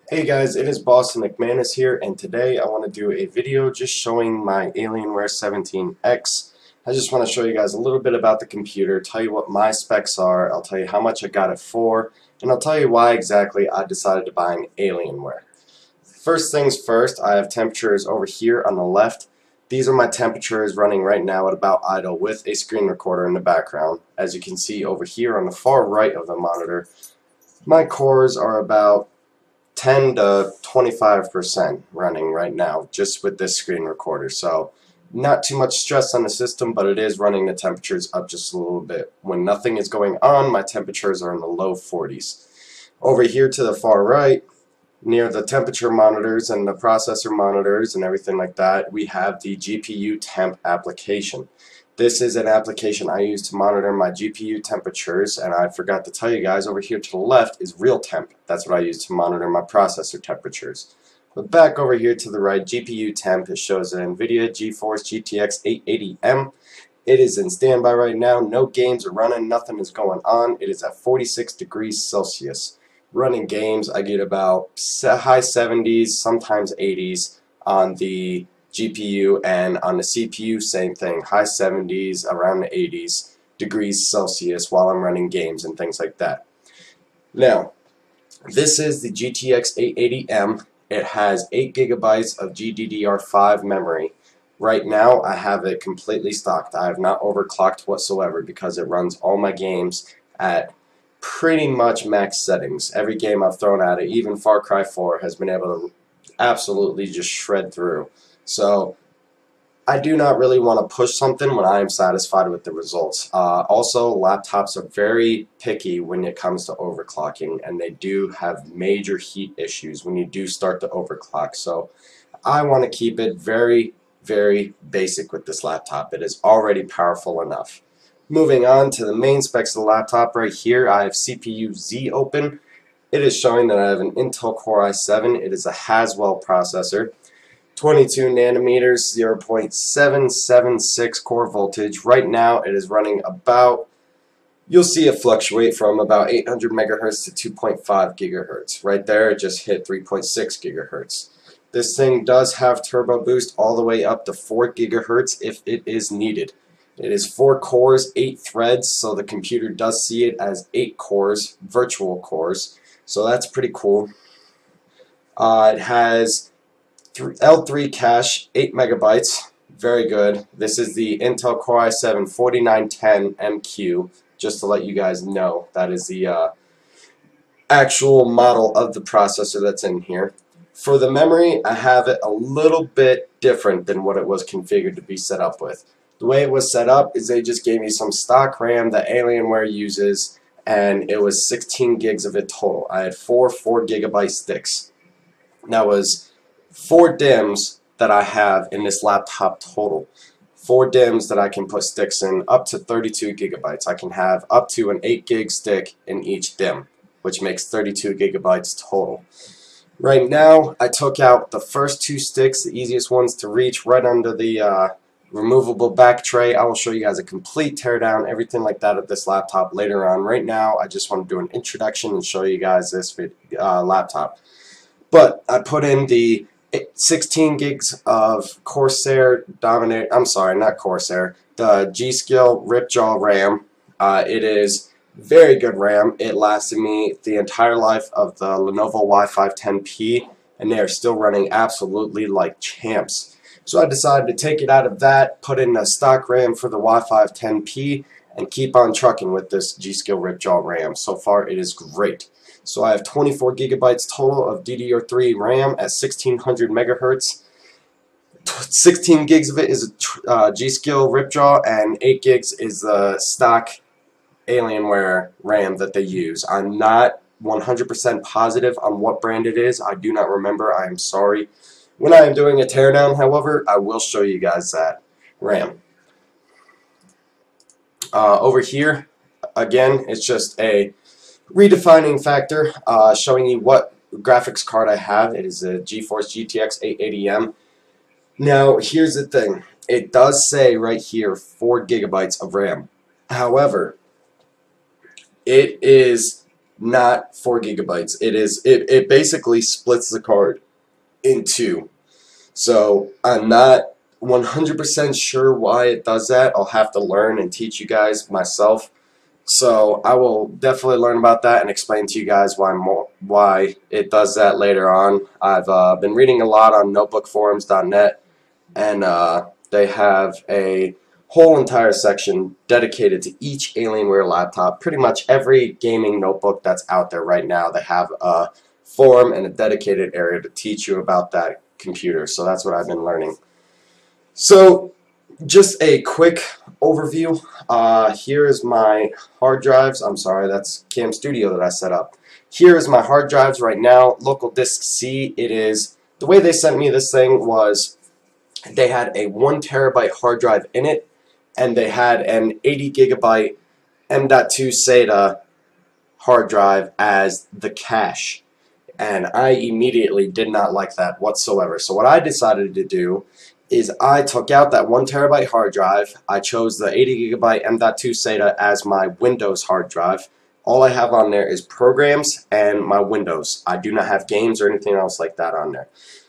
Hey guys, it is Boston McManus here, and today I want to do a video just showing my Alienware 17X. I just want to show you guys a little bit about the computer, tell you what my specs are, I'll tell you how much I got it for, and I'll tell you why exactly I decided to buy an Alienware. First things first, I have temperatures over here on the left. These are my temperatures running right now at about idle with a screen recorder in the background. As you can see over here on the far right of the monitor, my cores are about 10 to 25% running right now just with this screen recorder, so not too much stress on the system, but it is running the temperatures up just a little bit. When nothing is going on, my temperatures are in the low 40s. Over here to the far right, near the temperature monitors and the processor monitors and everything like that, we have the GPU temp application. This is an application I use to monitor my GPU temperatures, and I forgot to tell you guys, over here to the left is real temp. That's what I use to monitor my processor temperatures. But back over here to the right, GPU temp, it shows an NVIDIA GeForce GTX 880M. It is in standby right now. No games are running, nothing is going on. It is at 46 degrees Celsius. Running games, I get about high 70s, sometimes 80s on the GPU, and on the CPU, same thing, high 70s, around the 80s degrees Celsius while I'm running games and things like that. Now, this is the GTX 880M. It has 8 gigabytes of GDDR5 memory. Right now, I have it completely stocked. I have not overclocked whatsoever because it runs all my games at pretty much max settings. Every game I've thrown at it, even Far Cry 4, has been able to absolutely just shred through. So I do not really want to push something when I am satisfied with the results. Also, laptops are very picky when it comes to overclocking, and they do have major heat issues when you do start to overclock. So I want to keep it very, very basic with this laptop. It is already powerful enough. Moving on to the main specs of the laptop, right here I have CPU Z open. It is showing that I have an Intel Core i7. It is a Haswell processor. 22 nanometers, 0.776 core voltage. Right now it is running about, you'll see it fluctuate from about 800 megahertz to 2.5 gigahertz. Right there it just hit 3.6 gigahertz. This thing does have turbo boost all the way up to 4 gigahertz if it is needed. It is 4 cores, 8 threads, so the computer does see it as 8 cores, virtual cores, so that's pretty cool. It has L3 cache, 8 megabytes, very good. This is the Intel Core i7 4910MQ, just to let you guys know. That is the actual model of the processor that's in here. For the memory, I have it a little bit different than what it was configured to be set up with. The way it was set up is they just gave me some stock RAM that Alienware uses, and it was 16 gigs of it total. I had 4 gigabyte sticks. That was 4 DIMMs that I have in this laptop total. 4 DIMMs that I can put sticks in, up to 32 gigabytes. I can have up to an 8 gig stick in each DIMM, which makes 32 gigabytes total. Right now, I took out the first 2 sticks, the easiest ones to reach, right under the removable back tray. I will show you guys a complete teardown, everything like that of this laptop later on. Right now, I just want to do an introduction and show you guys this laptop. But I put in the 16 gigs of Corsair Dominator, I'm sorry, not Corsair, the G-Skill Ripjaw RAM. It is very good RAM. It lasted me the entire life of the Lenovo Y510P, and they are still running absolutely like champs. So I decided to take it out of that, put in a stock RAM for the Y510P, and keep on trucking with this G-Skill Ripjaw RAM. So far it is great. So I have 24 gigabytes total of DDR3 RAM at 1600 megahertz. 16 gigs of it is a G-Skill Ripjaw, and 8 gigs is the stock Alienware RAM that they use. I'm not 100% positive on what brand it is. I do not remember. I am sorry. When I am doing a teardown, however, I will show you guys that RAM. Over here, again, it's just a redefining factor, showing you what graphics card I have. It is a GeForce GTX 880M. Now, here's the thing. It does say right here 4 gigabytes of RAM. However, it is not 4 gigabytes. It basically splits the card in two. So I'm not 100% sure why it does that. I'll have to learn and teach you guys myself. So I will definitely learn about that and explain to you guys why it does that later on. I've been reading a lot on notebookforums.net, and they have a whole entire section dedicated to each Alienware laptop. Pretty much every gaming notebook that's out there right now, they have a forum and a dedicated area to teach you about that computer. So that's what I've been learning. So just a quick overview. Here is my hard drives. I'm sorry, that's Cam Studio that I set up. Here is my hard drives right now. Local disk C. It is, the way they sent me this thing was they had a 1 terabyte hard drive in it, and they had an 80 gigabyte M.2 SATA hard drive as the cache. And I immediately did not like that whatsoever. So what I decided to do is I took out that 1 terabyte hard drive. I chose the 80 gigabyte M.2 SATA as my Windows hard drive. All I have on there is programs and my Windows. I do not have games or anything else like that on there.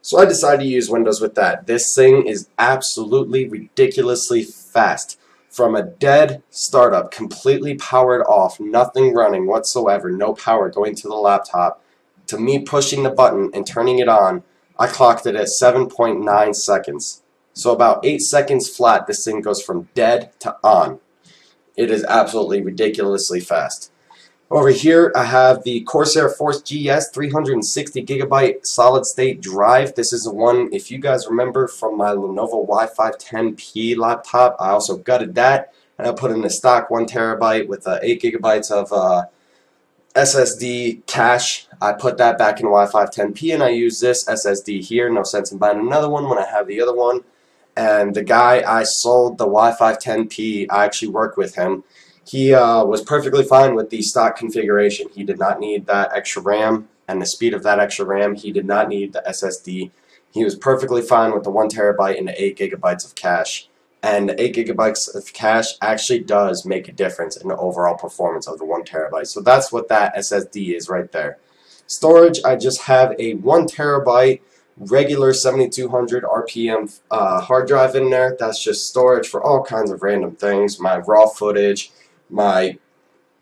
So I decided to use Windows with that. This thing is absolutely ridiculously fast. From a dead startup, completely powered off, nothing running whatsoever, no power going to the laptop, to me pushing the button and turning it on, I clocked it at 7.9 seconds. So about 8 seconds flat, this thing goes from dead to on. It is absolutely ridiculously fast. Over here, I have the Corsair Force GS 360 gigabyte solid state drive. This is the one, if you guys remember, from my Lenovo Wi-Fi 10P laptop. I also gutted that, and I put in a stock 1 terabyte with 8 gigabytes of SSD cache. I put that back in Wi-Fi 10P, and I use this SSD here. No sense in buying another one when I have the other one. And the guy I sold the Wi-Fi 10P, I actually worked with him. He was perfectly fine with the stock configuration. He did not need that extra RAM and the speed of that extra RAM. He did not need the SSD. He was perfectly fine with the 1 terabyte and the 8 gigabytes of cache. And the 8 gigabytes of cache actually does make a difference in the overall performance of the 1 terabyte. So that's what that SSD is right there. Storage, I just have a 1 terabyte regular 7200 RPM hard drive in there. That's just storage for all kinds of random things. My raw footage, my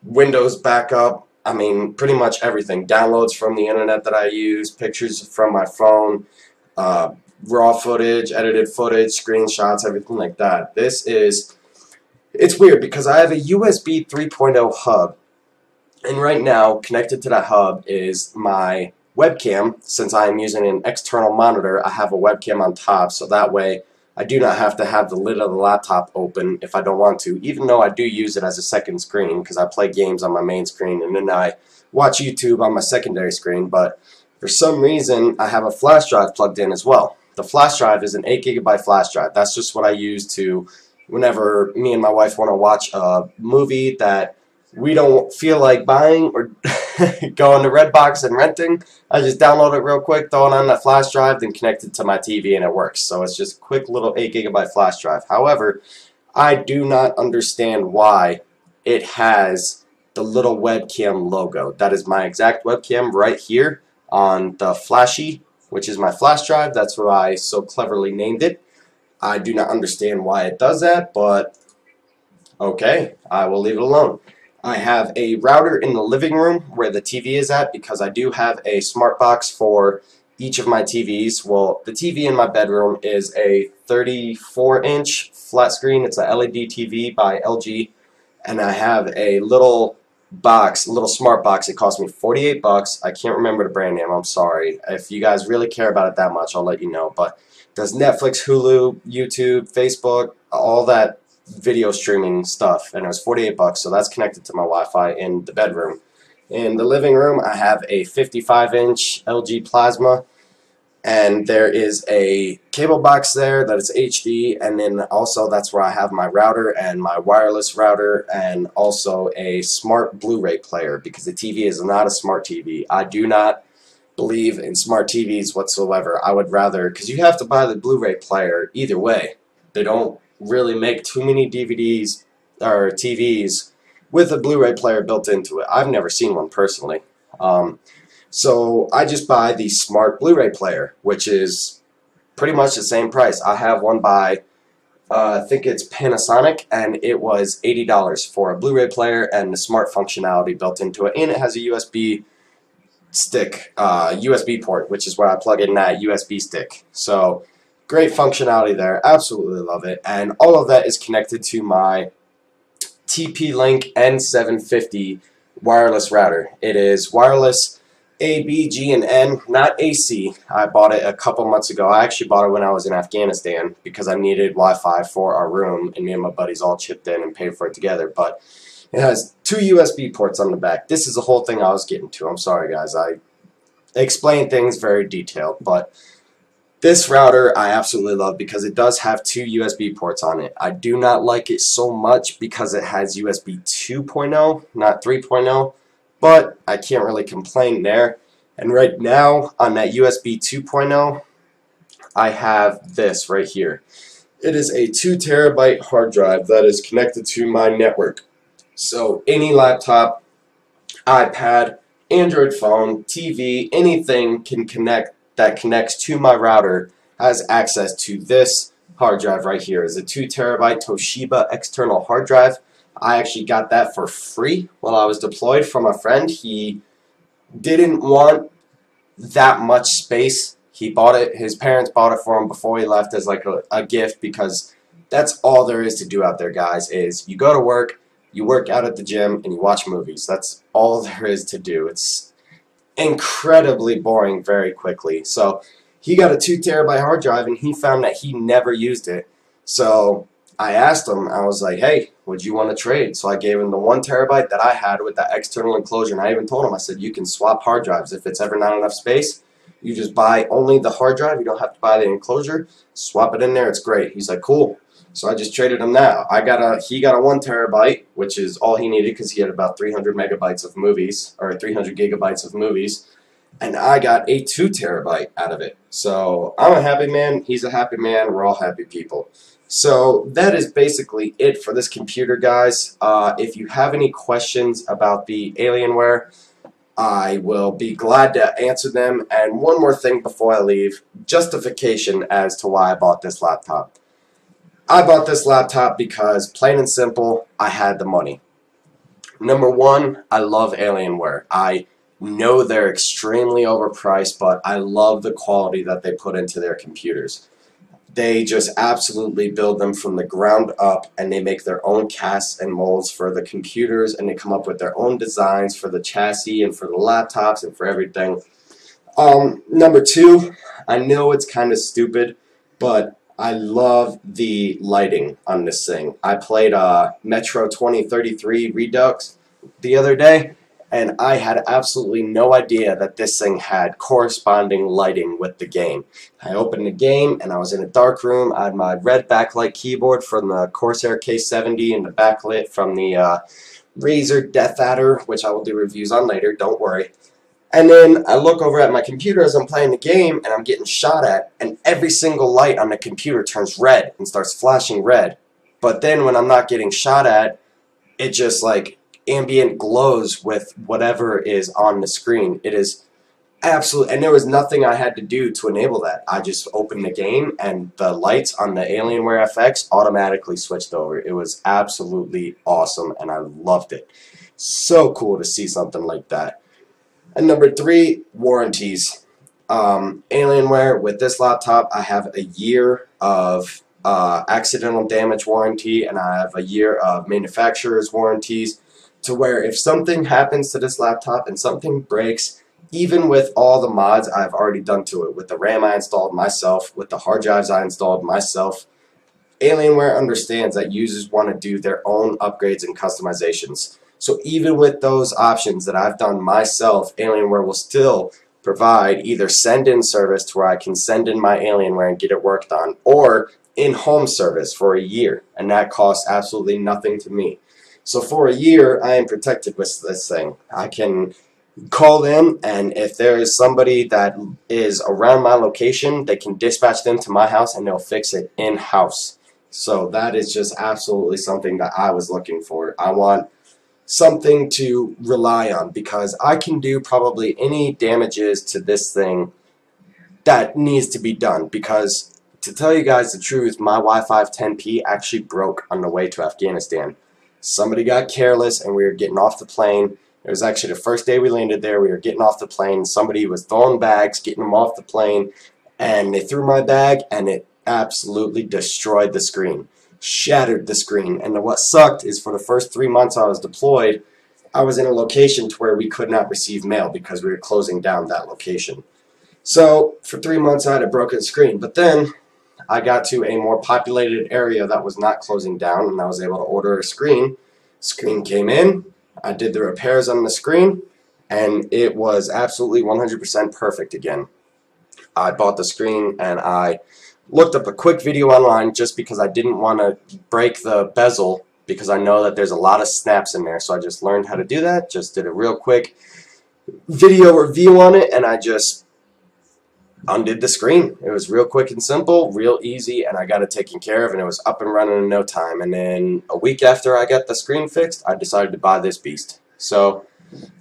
Windows backup, I mean pretty much everything. Downloads from the internet that I use, pictures from my phone, raw footage, edited footage, screenshots, everything like that. It's weird because I have a USB 3.0 hub, and right now connected to that hub is my webcam. Since I am using an external monitor, I have a webcam on top, so that way I do not have to have the lid of the laptop open if I don't want to, even though I do use it as a second screen because I play games on my main screen and then I watch YouTube on my secondary screen. But for some reason I have a flash drive plugged in as well. The flash drive is an 8 gigabyte flash drive. That's just what I use to, whenever me and my wife want to watch a movie that we don't feel like buying or going to Redbox and renting, I just download it real quick, throw it on that flash drive, then connect it to my TV and it works. So it's just a quick little 8 gigabyte flash drive. However, I do not understand why it has the little webcam logo. That is my exact webcam right here on the Flashy, which is my flash drive. That's what I so cleverly named it. I do not understand why it does that, but okay, I will leave it alone. I have a router in the living room where the TV is at because I do have a smart box for each of my TVs. Well, the TV in my bedroom is a 34-inch flat screen. It's a LED TV by LG, and I have a little box, a little smart box. It cost me 48 bucks. I can't remember the brand name. I'm sorry. If you guys really care about it that much, I'll let you know. But it does Netflix, Hulu, YouTube, Facebook, all that video streaming stuff, and it was 48 bucks. So that's connected to my Wi-Fi in the bedroom. In the living room, I have a 55-inch LG Plasma, and there is a cable box there that is HD, and then also that's where I have my router and my wireless router, and also a smart Blu-ray player because the TV is not a smart TV. I do not believe in smart TVs whatsoever. I would rather, because you have to buy the Blu-ray player either way. They don't really make too many DVDs or TVs with a Blu-ray player built into it. I've never seen one personally. So I just buy the smart Blu-ray player, which is pretty much the same price. I have one by I think it's Panasonic, and it was $80 for a Blu-ray player and the smart functionality built into it, and it has a USB stick, USB port, which is where I plug in that USB stick. So great functionality there, absolutely love it, and all of that is connected to my TP-Link N750 wireless router. It is wireless A, B, G, and N, not AC. I bought it a couple months ago. I actually bought it when I was in Afghanistan because I needed Wi-Fi for our room, and me and my buddies all chipped in and paid for it together. But it has 2 USB ports on the back. This is the whole thing I was getting to. I'm sorry, guys. I explain things very detailed, but this router I absolutely love because it does have 2 USB ports on it. I do not like it so much because it has USB 2.0, not 3.0, but I can't really complain there. And right now on that USB 2.0, I have this right here. It is a 2 terabyte hard drive that is connected to my network. So any laptop, iPad, Android phone, TV, anything can connect that connects to my router has access to this hard drive right here. It's a 2 terabyte Toshiba external hard drive. I actually got that for free while I was deployed from a friend. He didn't want that much space. He bought it, his parents bought it for him before he left as like a gift, because that's all there is to do out there, guys, is you go to work, you work out at the gym, and you watch movies. That's all there is to do. It's incredibly boring very quickly. So he got a 2 terabyte hard drive, and he found that he never used it. So I asked him, I was like, hey, would you want to trade? So I gave him the 1 terabyte that I had with that external enclosure, and I even told him, I said, you can swap hard drives. If it's ever not enough space, you just buy only the hard drive. You don't have to buy the enclosure. Swap it in there. It's great. He's like, cool. So I just traded him that. He got a 1 terabyte, which is all he needed because he had about 300 megabytes of movies, or 300 gigabytes of movies, and I got a 2 terabyte out of it. So I'm a happy man. He's a happy man. We're all happy people. So that is basically it for this computer, guys. If you have any questions about the Alienware, I will be glad to answer them. And one more thing before I leave, justification as to why I bought this laptop. I bought this laptop because, plain and simple, I had the money. Number one, I love Alienware. I know they're extremely overpriced, but I love the quality that they put into their computers. They just absolutely build them from the ground up, and they make their own casts and molds for the computers, and they come up with their own designs for the chassis and for the laptops and for everything. Number two, I know it's kind of stupid, but I love the lighting on this thing. I played Metro 2033 Redux the other day, and I had absolutely no idea that this thing had corresponding lighting with the game. I opened the game, and I was in a dark room. I had my red backlight keyboard from the Corsair K70 and the backlit from the Razer Death Adder, which I will do reviews on later, don't worry. And then I look over at my computer as I'm playing the game, and I'm getting shot at, and every single light on the computer turns red and starts flashing red. But then when I'm not getting shot at, it just like ambient glows with whatever is on the screen. It is absolute, and there was nothing I had to do to enable that. I just opened the game, and the lights on the Alienware FX automatically switched over. It was absolutely awesome, and I loved it. So cool to see something like that. And number three, warranties. Alienware, with this laptop, I have a year of accidental damage warranty, and I have a year of manufacturer's warranties, to where if something happens to this laptop and something breaks, even with all the mods I've already done to it, with the RAM I installed myself, with the hard drives I installed myself, Alienware understands that users want to do their own upgrades and customizations. So even with those options that I've done myself, Alienware will still provide either send-in service to where I can send in my Alienware and get it worked on, or in-home service for a year, and that costs absolutely nothing to me. So for a year, I am protected with this thing. I can call in, and if there is somebody that is around my location, they can dispatch them to my house and they'll fix it in-house. So that is just absolutely something that I was looking for. I want something to rely on, because I can do probably any damages to this thing that needs to be done. Because to tell you guys the truth, my Wi-Fi 10P actually broke on the way to Afghanistan. Somebody got careless and we were getting off the plane. It was actually the first day we landed there. We were getting off the plane. Somebody was throwing bags, getting them off the plane, and they threw my bag and it absolutely destroyed the screen. Shattered the screen. And what sucked is for the first 3 months I was deployed, I was in a location to where we could not receive mail because we were closing down that location. So for 3 months I had a broken screen, but then I got to a more populated area that was not closing down, and I was able to order a screen. Screen came in, I did the repairs on the screen, and it was absolutely 100% perfect again. I bought the screen and I looked up a quick video online just because I didn't want to break the bezel, because I know that there's a lot of snaps in there. So I just learned how to do that, just did a real quick video review on it, and I just undid the screen. It was real quick and simple, real easy, and I got it taken care of, and it was up and running in no time. And then a week after I got the screen fixed, I decided to buy this beast. So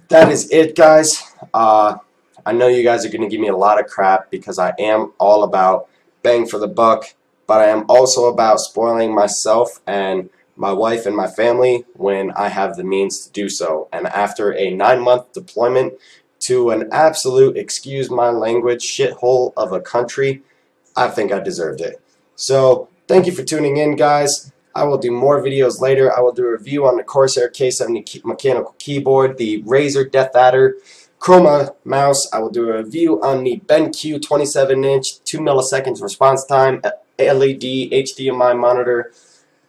that is it, guys. I know you guys are going to give me a lot of crap because I am all about bang for the buck, but I am also about spoiling myself and my wife and my family when I have the means to do so. And after a 9-month deployment to an absolute, excuse my language, shithole of a country, I think I deserved it. So thank you for tuning in, guys. I will do more videos later. I will do a review on the Corsair K70 mechanical keyboard, the Razer Death Adder Chroma mouse. I will do a review on the BenQ 27-inch 2 milliseconds response time LED HDMI monitor.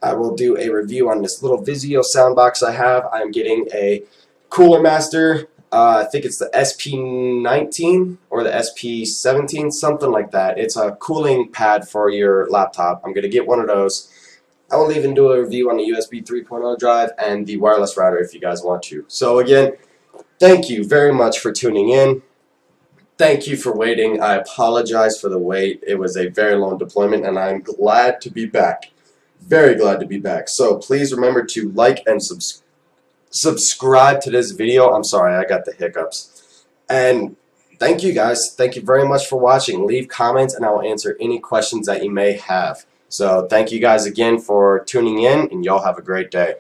I will do a review on this little Vizio soundbox I have. I'm getting a Cooler Master. I think it's the SP19 or the SP17, something like that. It's a cooling pad for your laptop. I'm going to get one of those. I will even do a review on the USB 3.0 drive and the wireless router if you guys want to. So again, thank you very much for tuning in. Thank you for waiting. I apologize for the wait. It was a very long deployment, and I'm glad to be back. Very glad to be back. So please remember to like and subscribe to this video. I'm sorry, I got the hiccups. And thank you, guys. Thank you very much for watching. Leave comments and I will answer any questions that you may have. So thank you guys again for tuning in, and y'all have a great day.